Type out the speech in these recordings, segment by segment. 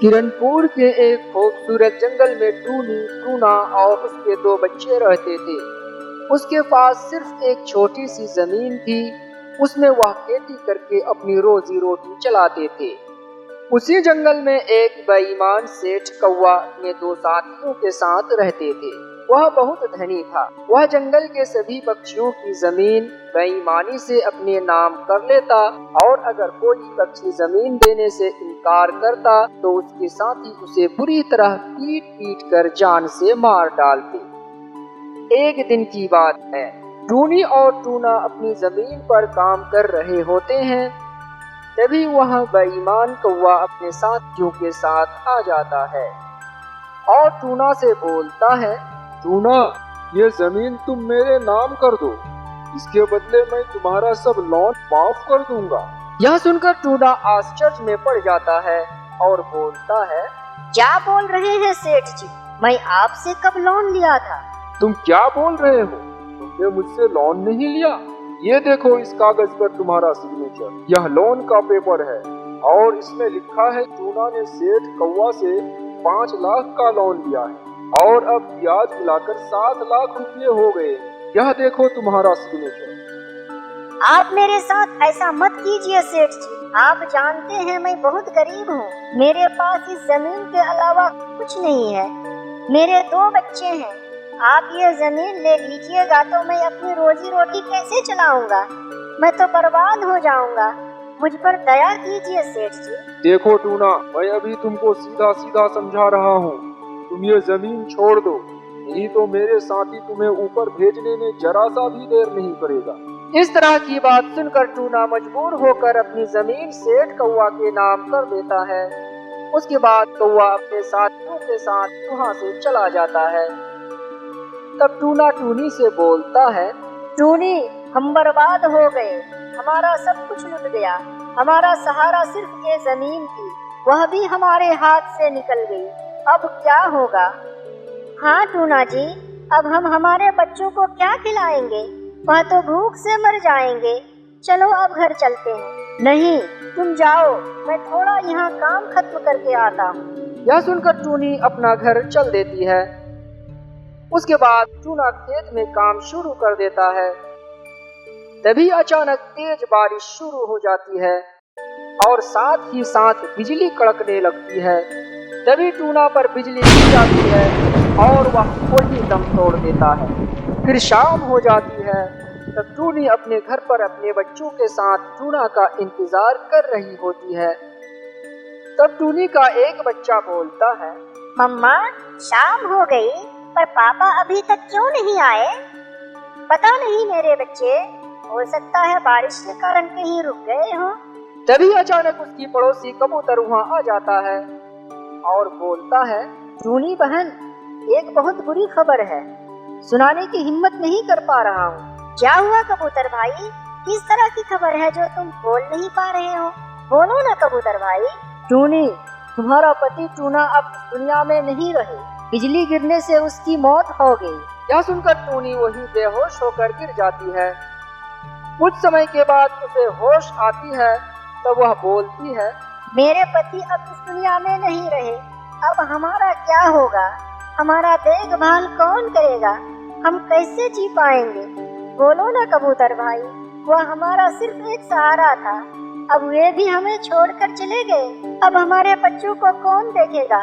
किरणपुर के एक खूबसूरत जंगल में टूनी, टूना और उसके दो बच्चे रहते थे। उसके पास सिर्फ एक छोटी सी जमीन थी। उसमें वह खेती करके अपनी रोजी रोटी चलाते थे। उसी जंगल में एक बेईमान सेठ कौवा अपने दो साथियों के साथ रहते थे। वह बहुत धनी था। वह जंगल के सभी पक्षियों की जमीन बेईमानी से अपने नाम कर लेता और अगर कोई पक्षी जमीन देने से इनकार करता तो उसके साथी उसे बुरी तरह पीट पीट कर जान से मार डालते। एक दिन की बात है, टूनी और टूना अपनी जमीन पर काम कर रहे होते हैं। तभी वह बेईमान कौवा अपने साथियों के साथ आ जाता है और टूना से बोलता है, टूना, ये जमीन तुम मेरे नाम कर दो, इसके बदले मैं तुम्हारा सब लोन माफ कर दूंगा। यह सुनकर टूना आश्चर्य में पड़ जाता है और बोलता है, क्या बोल रहे हैं सेठ जी, मैं आपसे कब लोन लिया था? तुम क्या बोल रहे हो? तुमने मुझसे लोन नहीं लिया। ये देखो, इस कागज पर तुम्हारा सिग्नेचर, यह लोन का पेपर है और इसमें लिखा है टूना ने सेठ कौवा से 5 लाख का लोन लिया है और अब ब्याज मिलाकर 7 लाख रुपए हो गए। यह देखो तुम्हारा सिग्नेचर। आप मेरे साथ ऐसा मत कीजिए सेठ जी, आप जानते हैं मैं बहुत गरीब हूँ। मेरे पास इस जमीन के अलावा कुछ नहीं है। मेरे 2 बच्चे हैं। आप ये जमीन ले लीजिएगा तो मैं अपनी रोजी रोटी कैसे चलाऊंगा? मैं तो बर्बाद हो जाऊंगा। मुझ पर दया कीजिए सेठ जी। देखो टूना, मैं अभी तुमको सीधा सीधा समझा रहा हूँ, तुम ये जमीन छोड़ दो, नहीं तो मेरे साथी तुम्हें ऊपर भेजने में जरा सा भी देर नहीं करेगा। इस तरह की बात सुनकर टूना मजबूर होकर अपनी जमीन सेठ कौवा के नाम कर देता है। उसके बाद कौवा अपने साथियों के साथ वहाँ से चला जाता है। तब टूना टूनी से बोलता है, टूनी, हम बर्बाद हो गए, हमारा सब कुछ लुट गया। हमारा सहारा सिर्फ ये जमीन थी, वह भी हमारे हाथ से निकल गई। अब क्या होगा? हाँ टूना जी, अब हम हमारे बच्चों को क्या खिलाएंगे? वह तो भूख से मर जाएंगे। चलो अब घर चलते हैं। नहीं, तुम जाओ, मैं थोड़ा यहाँ काम खत्म करके आता हूँ। यह सुनकर टूनी अपना घर चल देती है। उसके बाद टूना खेत में काम शुरू कर देता है। तभी अचानक तेज बारिश शुरू हो जाती है और साथ ही साथ बिजली कड़कने लगती है। तभी टूना पर बिजली गिर जाती है और वह वही दम तोड़ देता है। फिर शाम हो जाती है। तब टूनी अपने घर पर अपने बच्चों के साथ टूना का इंतजार कर रही होती है। तब टूनी का एक बच्चा बोलता है, मम्मा, शाम हो गई पर पापा अभी तक क्यों नहीं आए? पता नहीं मेरे बच्चे, हो सकता है बारिश के कारण कहीं रुक गए हो। तभी अचानक उसकी पड़ोसी कबूतर वहाँ आ जाता है और बोलता है, टूनी बहन, एक बहुत बुरी खबर है, सुनाने की हिम्मत नहीं कर पा रहा हूँ। क्या हुआ कबूतर भाई? किस तरह की खबर है जो तुम बोल नहीं पा रहे हो? बोलो ना कबूतर भाई। टूनी, तुम्हारा पति टूना अब दुनिया में नहीं रहे। बिजली गिरने से उसकी मौत हो गई। यह सुनकर टूनी वही बेहोश होकर गिर जाती है। कुछ समय के बाद उसे होश आती है। तब वह बोलती है, मेरे पति अब इस दुनिया में नहीं रहे, अब हमारा क्या होगा? हमारा देखभाल कौन करेगा? हम कैसे जी पाएंगे? बोलो ना कबूतर भाई, वह हमारा सिर्फ एक सहारा था, अब वे भी हमें छोड़कर चले गए। अब हमारे बच्चों को कौन देखेगा?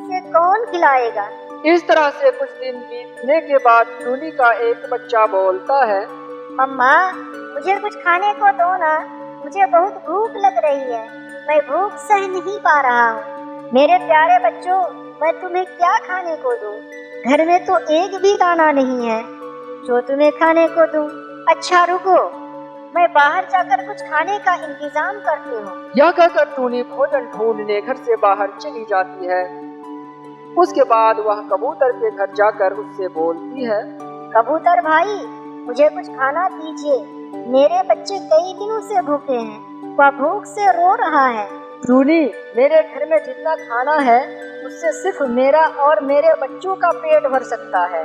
इसे कौन खिलाएगा? इस तरह से कुछ दिन बीतने के बाद टूनी का एक बच्चा बोलता है, मम्मा, मुझे कुछ खाने को दो ना, मुझे बहुत भूख लग रही है, मैं भूख सह नहीं पा रहा हूँ। मेरे प्यारे बच्चों, मैं तुम्हें क्या खाने को दूँ? घर में तो एक भी दाना नहीं है जो तुम्हें खाने को दूँ। अच्छा रुको, मैं बाहर जाकर कुछ खाने का इंतजाम करती हूँ। यह कहकर टूनी भोजन ढूंढने घर से बाहर चली जाती है। उसके बाद वह कबूतर के घर जाकर उससे बोलती है, कबूतर भाई, मुझे कुछ खाना दीजिए, मेरे बच्चे कई दिनों से भूखे हैं, वह भूख से रो रहा है। टूनी, मेरे घर में जितना खाना है उससे सिर्फ मेरा और मेरे बच्चों का पेट भर सकता है,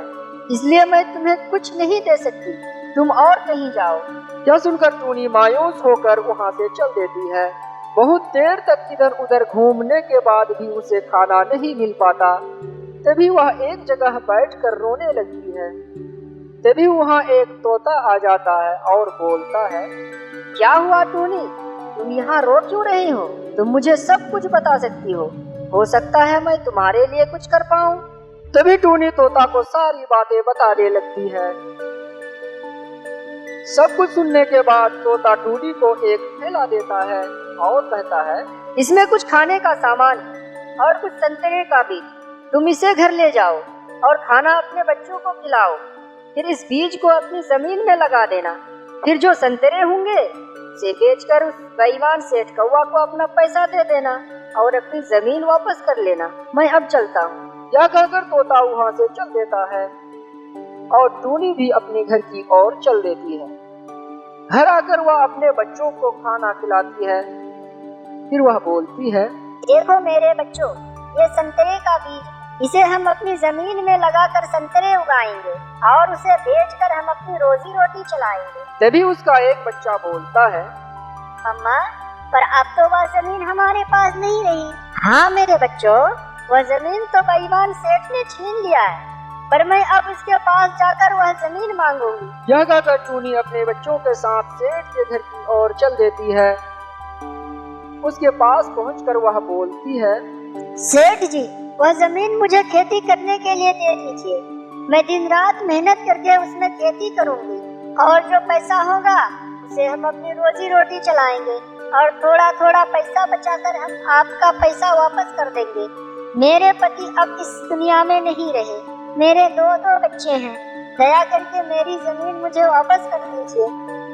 इसलिए मैं तुम्हें कुछ नहीं दे सकती, तुम और कहीं जाओ। यह सुनकर टूनी मायूस होकर वहाँ से चल देती है। बहुत देर तक इधर उधर घूमने के बाद भी उसे खाना नहीं मिल पाता। तभी वह एक जगह बैठकर रोने लगती है। तभी वहाँ एक तोता आ जाता है और बोलता है, क्या हुआ टूनी, तुम यहाँ रो क्यों रही हो? तुम मुझे सब कुछ बता सकती हो सकता है मैं तुम्हारे लिए कुछ कर पाऊँ। तभी टूनी तोता को सारी बातें बताने लगती है। सब कुछ सुनने के बाद तोता टूनी को एक थैला देता है और कहता है, इसमें कुछ खाने का सामान और कुछ संतरे का बीज, तुम इसे घर ले जाओ और खाना अपने बच्चों को खिलाओ। फिर इस बीज को अपनी जमीन में लगा देना। फिर जो संतरे होंगे उसे बेचकर उस बेईमान सेठ कौवा को अपना पैसा दे देना और अपनी जमीन वापस कर लेना। मैं अब चलता हूँ। यह कहकर तोता वहाँ से चल देता है और टूनी भी अपने घर की ओर चल देती है। घर आकर वह अपने बच्चों को खाना खिलाती है। फिर वह बोलती है, देखो मेरे बच्चों, ये संतरे का बीज, इसे हम अपनी जमीन में लगाकर संतरे उगाएंगे और उसे बेचकर हम अपनी रोजी रोटी चलाएंगे। तभी उसका एक बच्चा बोलता है, अम्मा, पर अब तो वह जमीन हमारे पास नहीं रही। हाँ मेरे बच्चों, वह जमीन तो बेईमान सेठ ने छीन लिया है, पर मैं अब उसके पास जाकर वह जमीन मांगूंगी। यह कहकर टूनी अपने बच्चों के साथ सेठ के घर की ओर चल देती है। उसके पास पहुंचकर वह बोलती है, सेठ जी, वह जमीन मुझे खेती करने के लिए दे दीजिए। मैं दिन रात मेहनत करके उसमें खेती करूंगी और जो पैसा होगा उसे हम अपनी रोजी रोटी चलाएंगे और थोड़ा थोड़ा पैसा बचाकर हम आपका पैसा वापस कर देंगे। मेरे पति अब इस दुनिया में नहीं रहे, मेरे दो बच्चे हैं, दया करके मेरी जमीन मुझे वापस कर दीजिए।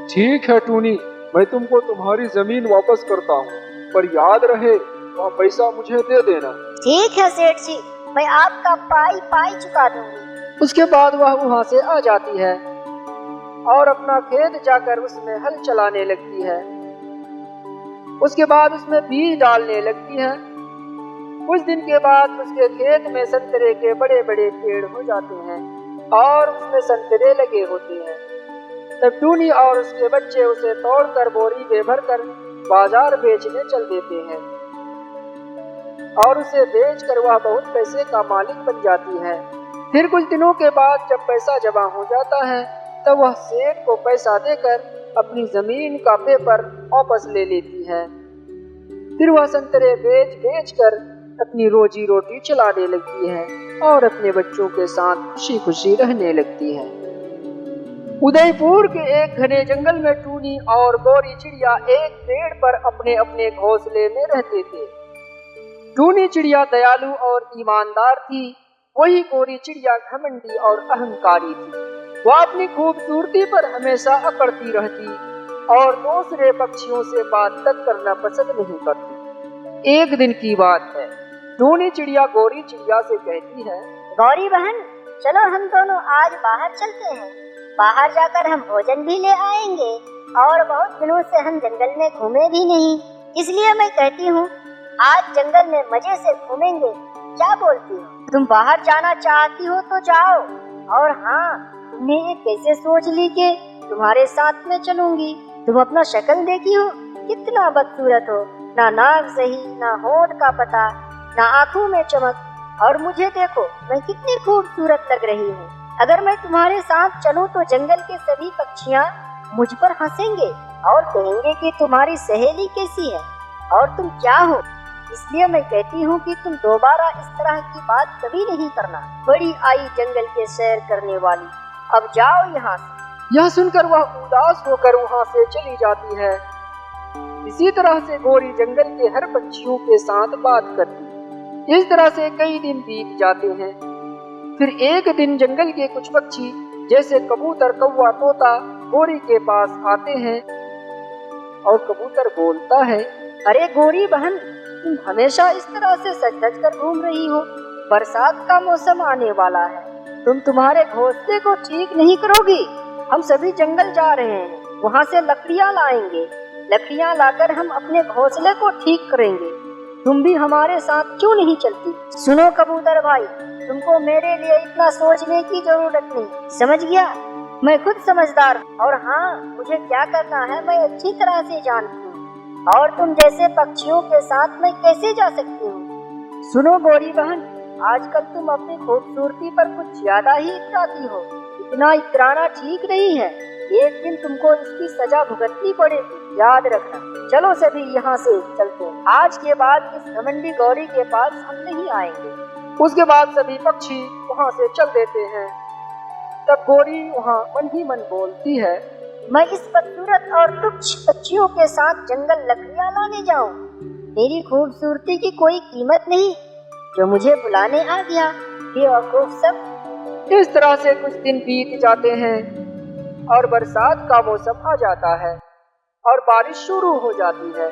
ठीक है टूनी, मैं तुमको तुम्हारी जमीन वापस करता हूँ, पर याद रहे वह पैसा मुझे दे देना। ठीक है सेठ जी, मैं आपका पाई चुका दूंगी। उसके बाद वह वहाँ से आ जाती है और अपना खेत जाकर उसमें हल चलाने लगती है। उसके बाद उसमें बीज डालने लगती है। कुछ दिन के बाद उसके खेत में संतरे के बड़े बड़े पेड़ हो जाते हैं और उसमें संतरे लगे होते हैं। तब टूनी और उसके बच्चे उसे तोड़कर बोरी में भरकर बाजार बेचने चल देते हैं और उसे बेचकर वह बहुत पैसे का मालिक बन जाती है। फिर कुछ दिनों के बाद जब पैसा जमा हो जाता है तब वह सेठ को पैसा देकर अपनी जमीन का पेपर वापस ले लेती है। फिर वह संतरे बेच कर अपनी रोजी रोटी चलाने लगती है और अपने बच्चों के साथ खुशी खुशी रहने लगती है। उदयपुर के एक घने जंगल में टूनी और गौरी चिड़िया एक पेड़ पर अपने अपने घोंसले में रहते थे। टूनी चिड़िया दयालु और ईमानदार थी, वही गौरी चिड़िया घमंडी और अहंकारी थी। वह अपनी खूबसूरती पर हमेशा अकड़ती रहती और दूसरे पक्षियों से बात तक करना पसंद नहीं करती। एक दिन की बात है, टूनी चिड़िया गौरी चिड़िया से कहती है, गौरी बहन, चलो हम दोनों आज बाहर चलते हैं। बाहर जाकर हम भोजन भी ले आएंगे और बहुत दिनों से हम जंगल में घूमे भी नहीं, इसलिए मैं कहती हूँ आज जंगल में मजे से घूमेंगे। क्या बोलती हो? तुम बाहर जाना चाहती हो तो जाओ। और हाँ, तुमने ये कैसे सोच ली कि तुम्हारे साथ में चलूंगी? तुम अपना शक्ल देखी हो, कितना बदसूरत हो, ना नाक सही, ना होंठ का पता, ना आँखों में चमक, और मुझे देखो मैं कितनी खूबसूरत लग रही हूँ। अगर मैं तुम्हारे साथ चलूं तो जंगल के सभी पक्षियाँ मुझ पर हंसेंगे और कहेंगे कि तुम्हारी सहेली कैसी है और तुम क्या हो। इसलिए मैं कहती हूँ कि तुम दोबारा इस तरह की बात कभी नहीं करना। बड़ी आई जंगल के सैर करने वाली, अब जाओ यहाँ से। यह सुनकर वह उदास होकर वहाँ से चली जाती है। इसी तरह से गौरी जंगल के हर पक्षियों के साथ बात करती। इस तरह से कई दिन बीत जाते हैं। फिर एक दिन जंगल के कुछ पक्षी जैसे कबूतर, कौवा, तोता गौरी के पास आते हैं और कबूतर बोलता है, अरे गौरी बहन, तुम हमेशा इस तरह से सज-धज कर घूम रही हो। बरसात का मौसम आने वाला है, तुम तुम्हारे घोंसले को ठीक नहीं करोगी। हम सभी जंगल जा रहे हैं, वहाँ से लकड़ियाँ लाएंगे। लकड़ियाँ लाकर हम अपने घोंसले को ठीक करेंगे। तुम भी हमारे साथ क्यों नहीं चलती? सुनो कबूतर भाई, तुमको मेरे लिए इतना सोचने की जरूरत नहीं, समझ गया? मैं खुद समझदार हूँ और हाँ, मुझे क्या करना है मैं अच्छी तरह से जानती हूँ। और तुम जैसे पक्षियों के साथ मैं कैसे जा सकती हूँ? सुनो गौरी बहन, आजकल तुम अपनी खूबसूरती पर कुछ ज्यादा ही इतराती हो। इतना इतराना ठीक नहीं है। एक दिन तुमको इसकी सजा भुगतनी पड़ेगी, याद रखना। चलो सभी यहाँ से चलते हैं। आज के बाद इस घमंडी गौरी के पास हम नहीं आएंगे। उसके बाद सभी पक्षी वहाँ से चल देते हैं। तब गौरी वहाँ मन ही मन बोलती है, मैं इस खूबसूरत और तुच्छ पक्षियों के साथ जंगल लकड़ियाँ लाने जाऊँ? मेरी खूबसूरती की कोई कीमत नहीं जो मुझे बुलाने आ गया, बेवकूफ सब। इस तरह से कुछ दिन बीत जाते हैं और बरसात का मौसम आ जाता है और बारिश शुरू हो जाती है।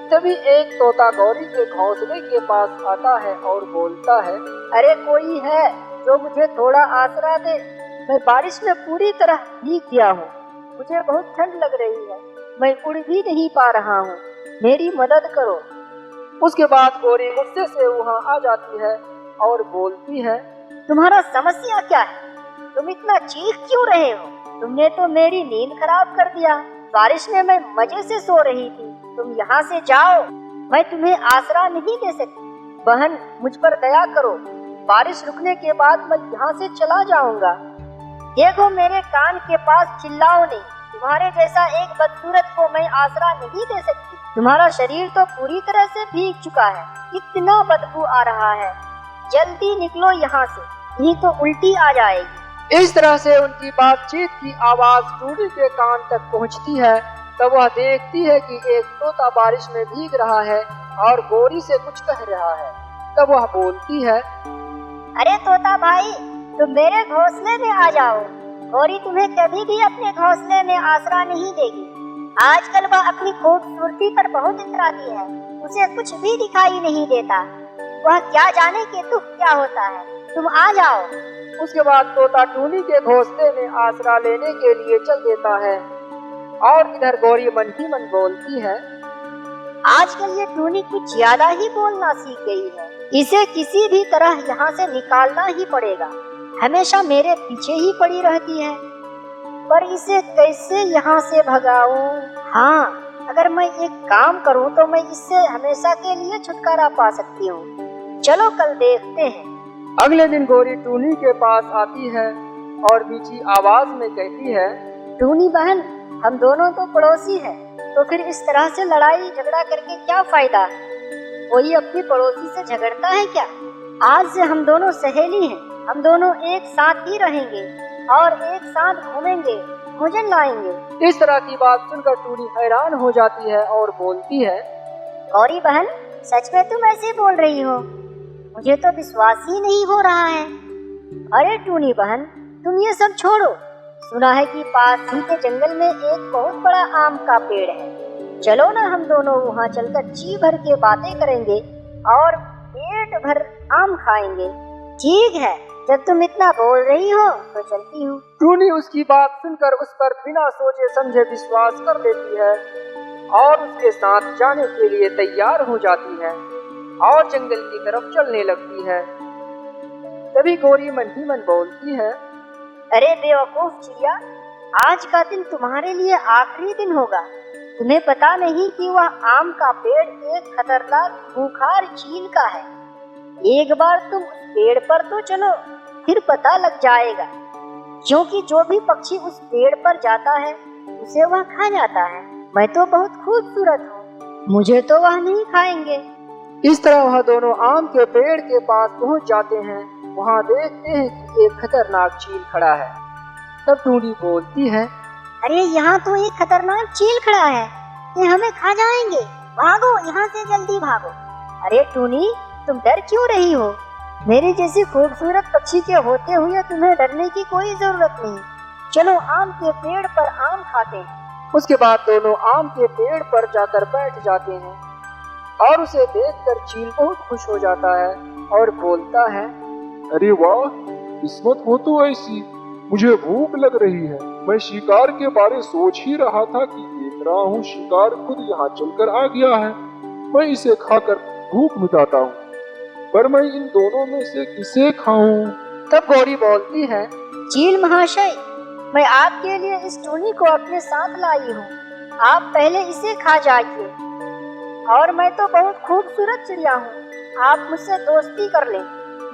तभी एक तोता गौरी के घोंसले के पास आता है और बोलता है, अरे कोई है जो मुझे थोड़ा आसरा दे? मैं बारिश में पूरी तरह भीग गया हूँ। मुझे बहुत ठंड लग रही है। मैं उड़ भी नहीं पा रहा हूँ। मेरी मदद करो। उसके बाद गौरी गुस्से से वहाँ आ जाती है और बोलती है, तुम्हारा समस्या क्या है? तुम इतना चीख क्यों रहे हो? तुमने तो मेरी नींद खराब कर दिया। बारिश में मैं मजे से सो रही थी। तुम यहाँ से जाओ, मैं तुम्हें आसरा नहीं दे सकती। बहन, मुझ पर दया करो। बारिश रुकने के बाद मैं यहाँ से चला जाऊंगा। देखो, मेरे कान के पास चिल्लाओ नहीं। तुम्हारे जैसा एक बदसूरत को मैं आसरा नहीं दे सकती। तुम्हारा शरीर तो पूरी तरह से भीग चुका है। इतना बदबू आ रहा है। जल्दी निकलो यहाँ से, नहीं तो उल्टी आ जाएगी। इस तरह से उनकी बातचीत की आवाज टूनी के कान तक पहुँचती है। तब वह देखती है कि एक तोता बारिश में भीग रहा है और गौरी से कुछ कह रहा है। तब वह बोलती है, अरे तोता भाई, तुम मेरे घोंसले में आ जाओ। गौरी तुम्हें कभी भी अपने घोंसले में आसरा नहीं देगी। आजकल वह अपनी खूबसूरती पर बहुत इतराती है। उसे कुछ भी दिखाई नहीं देता। वह क्या जाने कि दुख क्या होता है। तुम आ जाओ। उसके बाद तोता टूनी के घोंसले में आसरा लेने के लिए चल देता है और इधर गौरी मन ही मन बोलती है, आजकल ये टूनी कुछ ज्यादा ही बोलना सीख गई है। इसे किसी भी तरह यहाँ से निकालना ही पड़ेगा। हमेशा मेरे पीछे ही पड़ी रहती है, पर इसे कैसे यहाँ से भगाऊं? हाँ, अगर मैं एक काम करूँ तो मैं इससे हमेशा के लिए छुटकारा पा सकती हूँ। चलो कल देखते हैं। अगले दिन गौरी टूनी के पास आती है और मीठी आवाज में कहती है, टूनी बहन, हम दोनों तो पड़ोसी हैं, तो फिर इस तरह से लड़ाई झगड़ा करके क्या फायदा? कोई अपनी पड़ोसी से झगड़ता है क्या? आज से हम दोनों सहेली हैं। हम दोनों एक साथ ही रहेंगे और एक साथ घूमेंगे, भोजन लाएंगे। इस तरह की बात सुनकर टूनी हैरान हो जाती है और बोलती है, गौरी बहन, सच में तुम ऐसे बोल रही हो? मुझे तो विश्वास ही नहीं हो रहा है। अरे टूनी बहन, तुम ये सब छोड़ो। सुना है कि पास ही के जंगल में एक बहुत बड़ा आम का पेड़ है। चलो ना, हम दोनों वहाँ चलकर जी भर के बातें करेंगे और पेट भर आम खाएंगे। ठीक है, जब तुम इतना बोल रही हो तो चलती हूँ। टूनी उसकी बात सुनकर उस पर बिना सोचे समझे विश्वास कर लेती है और उसके साथ जाने के लिए तैयार हो जाती है और जंगल की तरफ चलने लगती है। तभी गौरी मन ही मन बोलती है, अरे बेवकूफ चिड़िया, आज का दिन तुम्हारे लिए आखिरी दिन होगा। तुम्हें पता नहीं कि वह आम का पेड़ एक खतरनाक खूंखार चील का है। एक बार तुम उस पेड़ पर तो चलो, फिर पता लग जाएगा। क्योंकि जो भी पक्षी उस पेड़ पर जाता है उसे वह खा जाता है। मैं तो बहुत खूबसूरत हूँ, मुझे तो वह नहीं खाएंगे। इस तरह वह दोनों आम के पेड़ के पास पहुँच जाते हैं। वहाँ देखते हैं कि एक खतरनाक चील खड़ा है। तब टूनी बोलती है, अरे यहाँ तो एक खतरनाक चील खड़ा है, ये हमें खा जाएंगे। भागो यहाँ से, जल्दी भागो। अरे टूनी, तुम डर क्यों रही हो? मेरे जैसी खूबसूरत पक्षी के होते हुए तुम्हें डरने की कोई जरूरत नहीं। चलो आम के पेड़ पर आम खाते हैं। उसके बाद दोनों आम के पेड़ पर जाकर बैठ जाते हैं और उसे देखकर चील बहुत खुश हो जाता है और बोलता है, अरे वाह, किस्मत हो तो ऐसी। मुझे भूख लग रही है। मैं शिकार के बारे सोच ही रहा था कि देख रहा हूँ शिकार खुद यहाँ चलकर आ गया है। मैं इसे खाकर भूख मिटाता हूँ, पर मैं इन दोनों में से किसे खाऊं? तब गौरी बोलती है, चील महाशय, मैं आपके लिए इस टूनी को अपने साथ लाई हूँ। आप पहले इसे खा जाइए, और मैं तो बहुत खूबसूरत चिड़िया हूँ, आप मुझसे दोस्ती कर लें।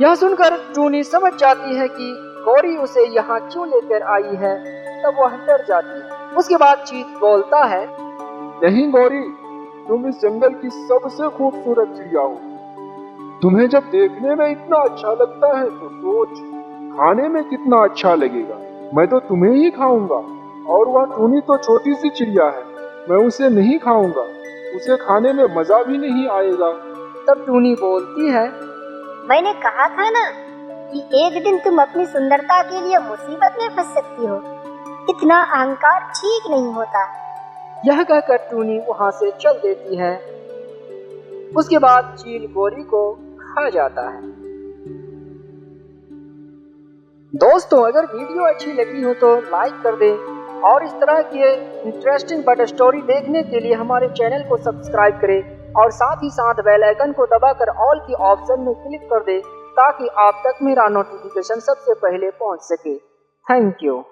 यह सुनकर टूनी समझ जाती है कि गौरी उसे यहाँ क्यों लेकर आई है। तब वह डर जाती है। उसके बाद चीत बोलता है, नहीं गौरी, तुम इस जंगल की सबसे खूबसूरत चिड़िया हो। तुम्हें जब देखने में इतना अच्छा लगता है तो सोच, खाने में कितना अच्छा लगेगा। मैं तो तुम्हें ही खाऊंगा। और वह टूनी तो छोटी सी चिड़िया है, मैं उसे नहीं खाऊंगा। उसे खाने में मजा भी नहीं आएगा। तब टूनी बोलती है, मैंने कहा था ना कि एक दिन तुम अपनी सुंदरता के लिए मुसीबत में फंस सकती हो। इतना अहंकार ठीक नहीं होता। यह कहकर टूनी वहाँ से चल देती है। उसके बाद चील गौरी को खा जाता है। दोस्तों, अगर वीडियो अच्छी लगी हो तो लाइक कर दें और इस तरह के इंटरेस्टिंग बर्ड स्टोरी देखने के लिए हमारे चैनल को सब्सक्राइब करें और साथ ही साथ बेल आइकन को दबाकर ऑल की ऑप्शन में क्लिक कर दें ताकि आप तक मेरा नोटिफिकेशन सबसे पहले पहुंच सके। Thank you.